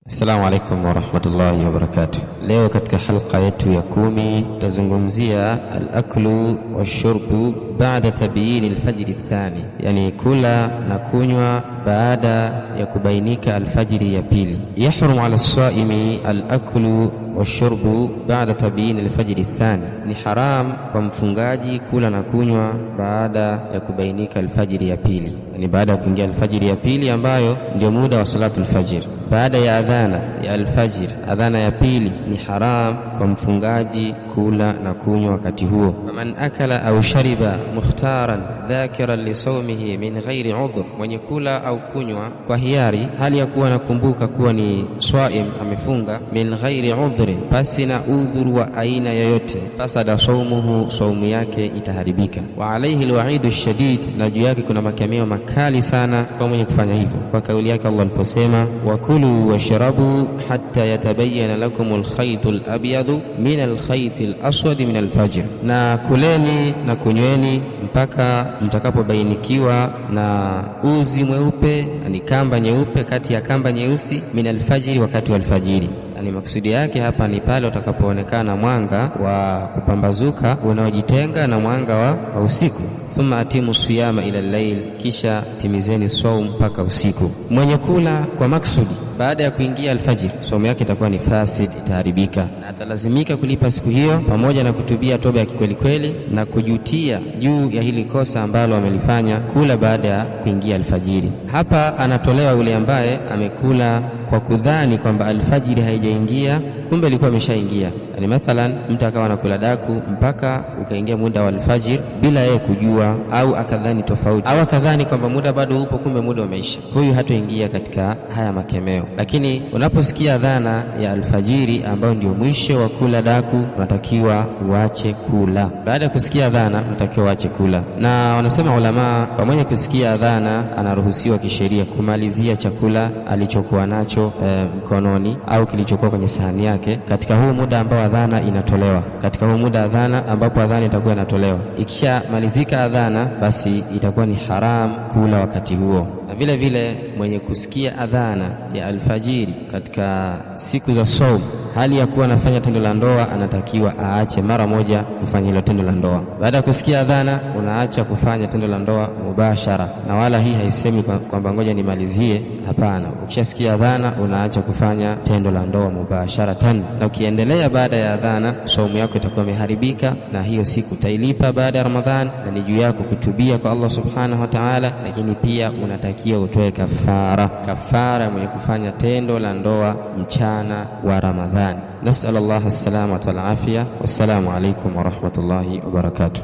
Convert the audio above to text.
Assalamu alaikum wa rahmatullahi wa barakatuh. Leo katika halqa yetu ya 10 tutazungumzia al-aklu wash-shurbu ba'da tabyin al-fajr ath-thani, yani kula na kunywa baada ya kubainika alfajiri ya pili. Yahrumu ala as-saimi al-aklu wash-shurbu ba'da tabyin al-fajr ath-thani, ni haram kwa mfungaji kula na kunywa baada ya kubainika alfajiri ya pili, yani baada ya kuingia alfajiri ya pili ambayo ndio muda wa salatu al-fajr. Baada ya adhana ya alfajir, adhana ya pili, ni haram kwa mfungaji kula na kunywa wakati huo. Faman akala au shariba mukhtaran dhakiran li sawmihi min ghairi udhr, mwenye kula au kunywa kwa hiari hali ya kuwa nakumbuka kuwa ni swaim, amefunga, min ghairi udhrin, pasi na udhuru wa aina yoyote, fasada sawmuhu, saumu yake itaharibika. Wa alayhi alwa'idu shadid, na juu yake kuna makemeo makali sana kwa mwenye kufanya hivyo, kwa kauli yake Allah aliposema wakulu washrabu hatta yatabayyana lakum alkhayt alabyad min alkhayt alaswad min alfajr, na kuleni na kunyweni mpaka mtakapobainikiwa na uzi mweupe, ni kamba nyeupe kati ya kamba nyeusi, min alfajiri, wakati wa alfajiri. Ni maksudi yake hapa ni pale utakapoonekana mwanga wa kupambazuka unaojitenga na mwanga wa usiku. Thumma atimu siyama ila al-layl, kisha timizeni saum mpaka usiku. Mwenye kula kwa maksudi baada ya kuingia alfajir, saumu yake itakuwa ni fasid, itaharibika, na atalazimika kulipa siku hiyo, pamoja na kutubia toba ya kikweli kweli na kujutia juu ya hili kosa ambalo amelifanya, kula baada ya kuingia alfajiri. Hapa anatolewa yule ambaye amekula kwa kudhani kwamba alfajiri haijaingia, kumbe ilikuwa imeshaingia. Yani mathalan mtu akawa anakula daku mpaka ukaingia muda wa alfajir bila yeye kujua, au akadhani tofauti, au akadhani kwamba muda bado upo, kumbe muda umeisha. Huyu hatoingia katika haya makemeo. Lakini unaposikia adhana ya alfajiri ambayo ndio mwisho wa kula daku, unatakiwa uache kula. Baada ya kusikia adhana unatakiwa uache kula, na wanasema ulama, kwa mwenye kusikia adhana anaruhusiwa kisheria kumalizia chakula alichokuwa nacho mkononi au kilichokuwa kwenye sahani yake katika huu muda ambao adhana inatolewa, katika huu muda adhana ambapo adhana itakuwa inatolewa. Ikisha malizika adhana, basi itakuwa ni haram kula wakati huo. Na vile vile mwenye kusikia adhana ya alfajiri katika siku za saum hali ya kuwa anafanya tendo la ndoa, anatakiwa aache mara moja kufanya hilo tendo la ndoa. Baada ya kusikia adhana unaacha kufanya tendo la ndoa mubashara, na wala hii haisemi kwamba ngoja nimalizie, hapana. Ukishasikia adhana unaacha kufanya tendo la ndoa mubasharatan, na ukiendelea baada ya adhana saumu yako itakuwa imeharibika, na hiyo siku utailipa baada ya Ramadhan, na ni juu yako kutubia kwa Allah subhanahu wa ta'ala. Lakini pia unatakiwa utoe kafara mwenye kufanya tendo la ndoa mchana wa Ramadhan. Nas'al Allah as-salamata wal afia. Wassalamu alaykum wa rahmatullahi wa barakatuh.